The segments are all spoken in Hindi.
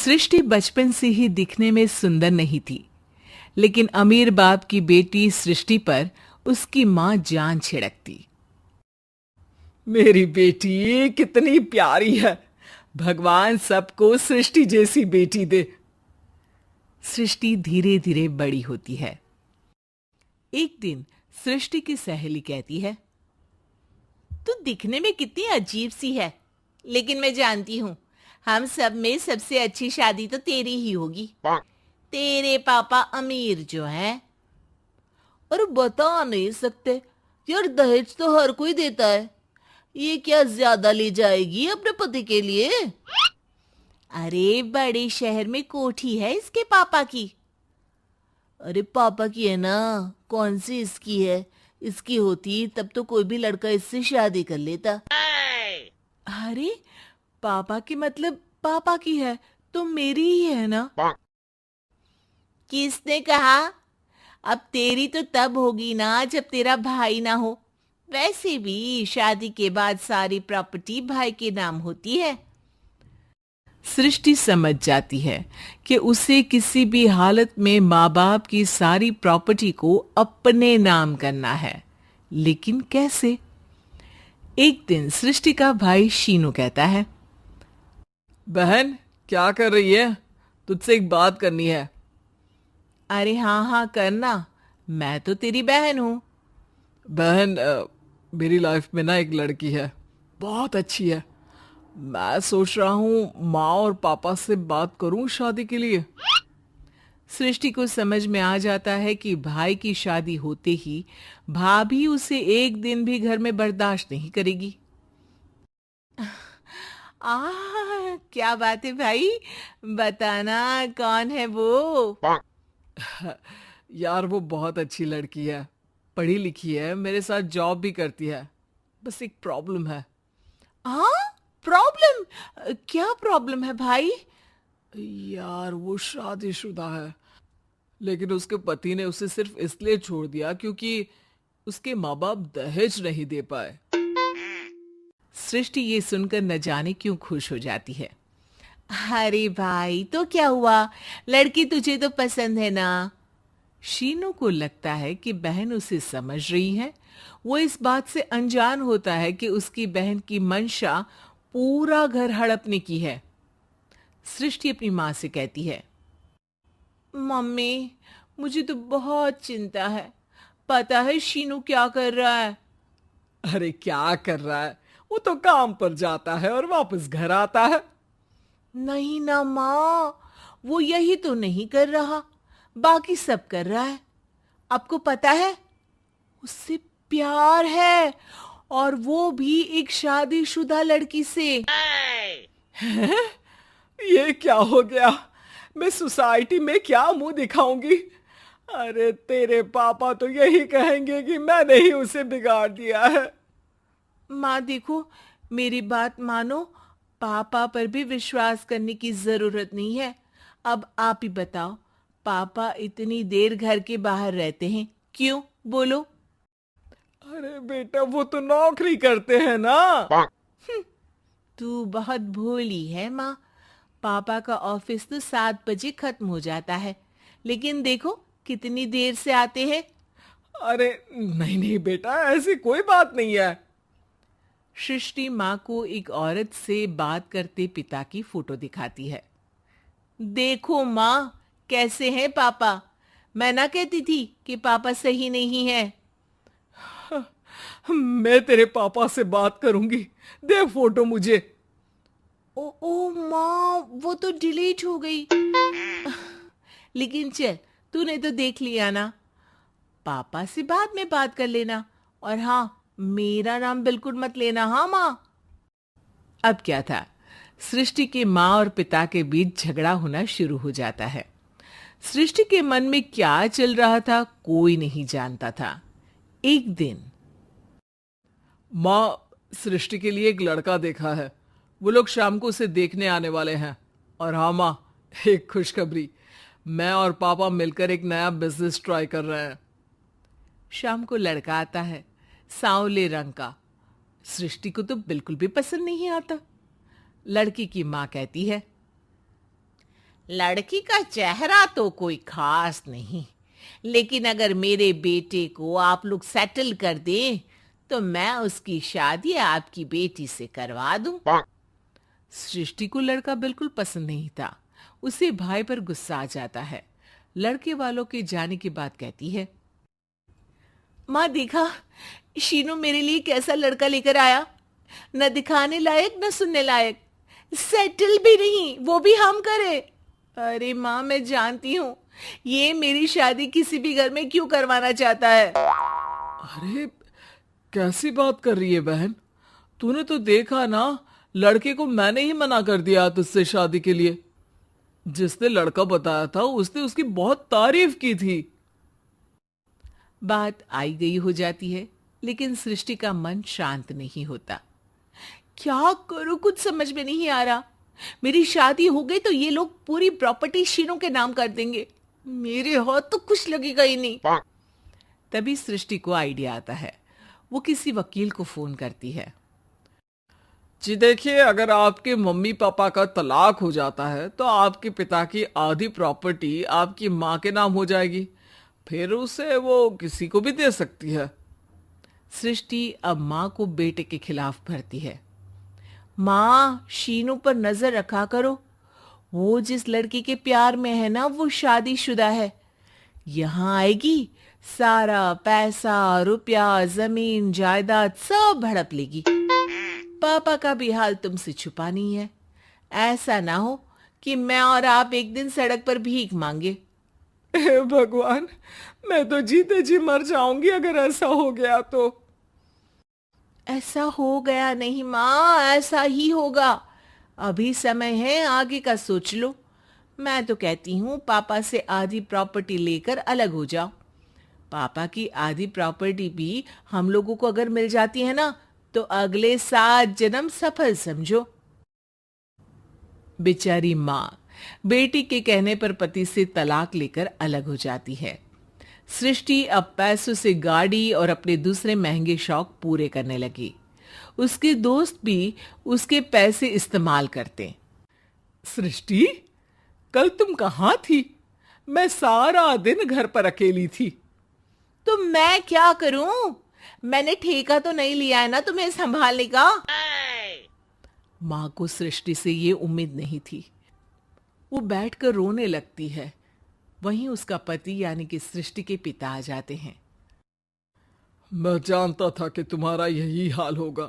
सृष्टि बचपन से ही दिखने में सुंदर नहीं थी, लेकिन अमीर बाप की बेटी सृष्टि पर उसकी मां जान छिड़कती। मेरी बेटी कितनी प्यारी है। भगवान सबको सृष्टि जैसी बेटी दे। सृष्टि धीरे धीरे बड़ी होती है। एक दिन सृष्टि की सहेली कहती है, तू दिखने में कितनी अजीब सी है, लेकिन मैं जानती हूँ हम सब में सबसे अच्छी शादी तो तेरी ही होगी। तेरे पापा अमीर जो हैं। और बता नहीं सकते यार, दहेज तो हर कोई देता है, ये क्या ज्यादा ले जाएगी अपने पति के लिए? अरे बड़े शहर में कोठी है इसके पापा की। अरे पापा की है ना, कौन सी इसकी है? इसकी होती तब तो कोई भी लड़का इससे शादी कर लेता। अरे पापा की मतलब पापा की है तो मेरी ही है ना? किसने कहा? अब तेरी तो तब होगी ना जब तेरा भाई ना हो। वैसे भी शादी के बाद सारी प्रॉपर्टी भाई के नाम होती है। सृष्टि समझ जाती है कि उसे किसी भी हालत में माँ बाप की सारी प्रॉपर्टी को अपने नाम करना है, लेकिन कैसे? एक दिन सृष्टि का भाई शीनू कहता है, बहन क्या कर रही है? तुझसे एक बात करनी है। अरे हाँ हाँ करना, मैं तो तेरी बहन हूं। बहन मेरी लाइफ में ना एक लड़की है, बहुत अच्छी है। मैं सोच रहा हूँ माँ और पापा से बात करूँ शादी के लिए। सृष्टि को समझ में आ जाता है कि भाई की शादी होते ही भाभी उसे एक दिन भी घर में बर्दाश्त नहीं करेगी। क्या बात है भाई, बताना कौन है वो? यार वो बहुत अच्छी लड़की है, पढ़ी लिखी है, मेरे साथ जॉब भी करती है। बस एक प्रॉब्लम है। हाँ प्रॉब्लम? क्या प्रॉब्लम है भाई? यार वो शादीशुदा है, लेकिन उसके पति ने उसे सिर्फ इसलिए छोड़ दिया क्योंकि उसके माँ बाप दहेज नहीं दे पाए। सृष्टि ये सुनकर न जाने क्यों खुश हो जाती है। अरे भाई तो क्या हुआ, लड़की तुझे तो पसंद है ना? शीनू को लगता है कि बहन उसे समझ रही है। वो इस बात से अनजान होता है कि उसकी बहन की मंशा पूरा घर हड़पने की है। सृष्टि अपनी माँ से कहती है, मम्मी मुझे तो बहुत चिंता है, पता है शीनू क्या कर रहा है? अरे क्या कर रहा है? वो तो काम पर जाता है और वापस घर आता है। नहीं ना माँ, वो यही तो नहीं कर रहा, बाकी सब कर रहा है। आपको पता है उससे प्यार है, और वो भी एक शादीशुदा लड़की से। ये क्या हो गया? मैं सोसाइटी में क्या मुंह दिखाऊंगी? अरे तेरे पापा तो यही कहेंगे कि मैंने ही उसे बिगाड़ दिया है। माँ देखो, मेरी बात मानो, पापा पर भी विश्वास करने की जरूरत नहीं है। अब आप ही बताओ, पापा इतनी देर घर के बाहर रहते हैं क्यों, बोलो? अरे बेटा वो तो नौकरी करते हैं ना। तू बहुत भोली है माँ। पापा का ऑफिस तो 7 बजे खत्म हो जाता है, लेकिन देखो कितनी देर से आते हैं। अरे नहीं नहीं बेटा, ऐसी कोई बात नहीं है। सृष्टि माँ को एक औरत से बात करते पिता की फोटो दिखाती है। देखो माँ, कैसे हैं पापा? मैं ना कहती थी कि पापा सही नहीं है। मैं तेरे पापा से बात करूंगी, दे फोटो मुझे। ओ माँ, वो तो डिलीट हो गई। लेकिन चल, तूने तो देख लिया ना, पापा से बाद में बात कर लेना। और हाँ, मेरा नाम बिल्कुल मत लेना, हाँ माँ? अब क्या था, सृष्टि के माँ और पिता के बीच झगड़ा होना शुरू हो जाता है। सृष्टि के मन में क्या चल रहा था कोई नहीं जानता था। एक दिन, माँ सृष्टि के लिए एक लड़का देखा है, वो लोग शाम को उसे देखने आने वाले हैं। और हाँ माँ, एक खुशखबरी, मैं और पापा मिलकर एक नया बिजनेस ट्राई कर रहे हैं। शाम को लड़का आता है, सांवले रंग का। सृष्टि को तो बिल्कुल भी पसंद नहीं आता। लड़की की माँ कहती है, लड़की का चेहरा तो कोई खास नहीं, लेकिन अगर मेरे बेटे को आप लोग सेटल कर दें तो मैं उसकी शादी आपकी बेटी से करवा दूं। सृष्टि को लड़का बिल्कुल पसंद नहीं था। उसे भाई पर गुस्सा आ जाता है। लड़के वालों के जाने के बाद कहती है, माँ देखा, शीनू मेरे लिए कैसा लड़का लेकर आया, न दिखाने लायक न सुनने लायक, सेटल भी नहीं, वो भी हम करे। अरे माँ मैं जानती हूँ ये मेरी शादी किसी भी घर में क्यों करवाना चाहता है। अरे कैसी बात कर रही है बहन, तूने तो देखा ना, लड़के को मैंने ही मना कर दिया तुझसे शादी के लिए। जिसने लड़का बताया था उसने उसकी बहुत तारीफ की थी। बात आई गई हो जाती है, लेकिन सृष्टि का मन शांत नहीं होता। क्या करूं कुछ समझ में नहीं आ रहा। मेरी शादी हो गई तो ये लोग पूरी प्रॉपर्टी शीनू के नाम कर देंगे, मेरे हाथ तो कुछ लगेगा ही नहीं। तभी सृष्टि को आइडिया आता है। वो किसी वकील को फोन करती है। जी देखिए, अगर आपके मम्मी पापा का तलाक हो जाता है तो आपके पिता की आधी प्रॉपर्टी आपकी माँ के नाम हो जाएगी, फिर उसे वो किसी को भी दे सकती है। सृष्टि अब माँ को बेटे के खिलाफ भरती है। माँ, शीनू पर नजर रखा करो, वो जिस लड़की के प्यार में है ना वो शादीशुदा है। यहाँ आएगी, सारा पैसा रुपया जमीन जायदाद सब हड़प लेगी। पापा का भी हाल तुमसे छुपा नहीं है। ऐसा ना हो कि मैं और आप एक दिन सड़क पर भीख मांगे। हे भगवान, मैं तो जीते जी मर जाऊंगी अगर ऐसा हो गया तो। ऐसा हो गया नहीं माँ, ऐसा ही होगा। अभी समय है, आगे का सोच लो। मैं तो कहती हूँ पापा से आधी प्रॉपर्टी लेकर अलग हो जाओ। पापा की आधी प्रॉपर्टी भी हम लोगों को अगर मिल जाती है ना तो अगले 7 जन्म सफल समझो। बेचारी माँ बेटी के कहने पर पति से तलाक लेकर अलग हो जाती है। सृष्टि अब पैसों से गाड़ी और अपने दूसरे महंगे शौक पूरे करने लगी। उसके दोस्त भी उसके पैसे इस्तेमाल करते। सृष्टि, कल तुम कहाँ थी? मैं सारा दिन घर पर अकेली थी। तो मैं क्या करूं? मैंने ठेका तो नहीं लिया है ना तुम्हें संभालने का। माँ को सृष्टि से ये उम्मीद नहीं थी। वो बैठकर रोने लगती है। वहीं उसका पति यानी कि सृष्टि के पिता आ जाते हैं। मैं जानता था कि तुम्हारा यही हाल होगा,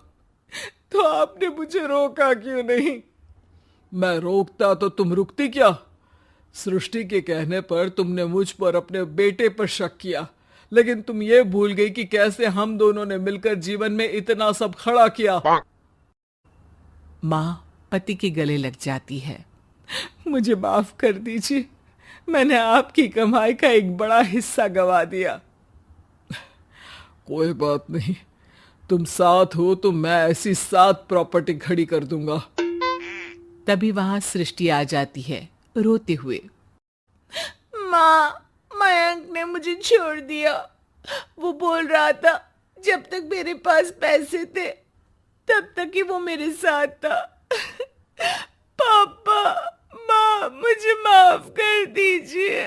तो आपने मुझे रोका क्यों नहीं? मैं रोकता तो तुम रुकती क्या? सृष्टि के कहने पर तुमने मुझ पर अपने बेटे पर शक किया, लेकिन तुम ये भूल गई कि कैसे हम दोनों ने मिलकर जीवन में इतना सब खड़ा किया। माँ पति के गले लग जाती है। मुझे माफ कर दीजिए, मैंने आपकी कमाई का एक बड़ा हिस्सा गवा दिया। कोई बात नहीं, तुम साथ हो तो मैं ऐसी 7 प्रॉपर्टी खड़ी कर दूंगा। तभी वहां सृष्टि आ जाती है रोते हुए। माँ, मयंक ने मुझे छोड़ दिया। वो बोल रहा था जब तक मेरे पास पैसे थे तब तक ही वो मेरे साथ था। पापा, माँ, मुझे माफ कर दीजिए।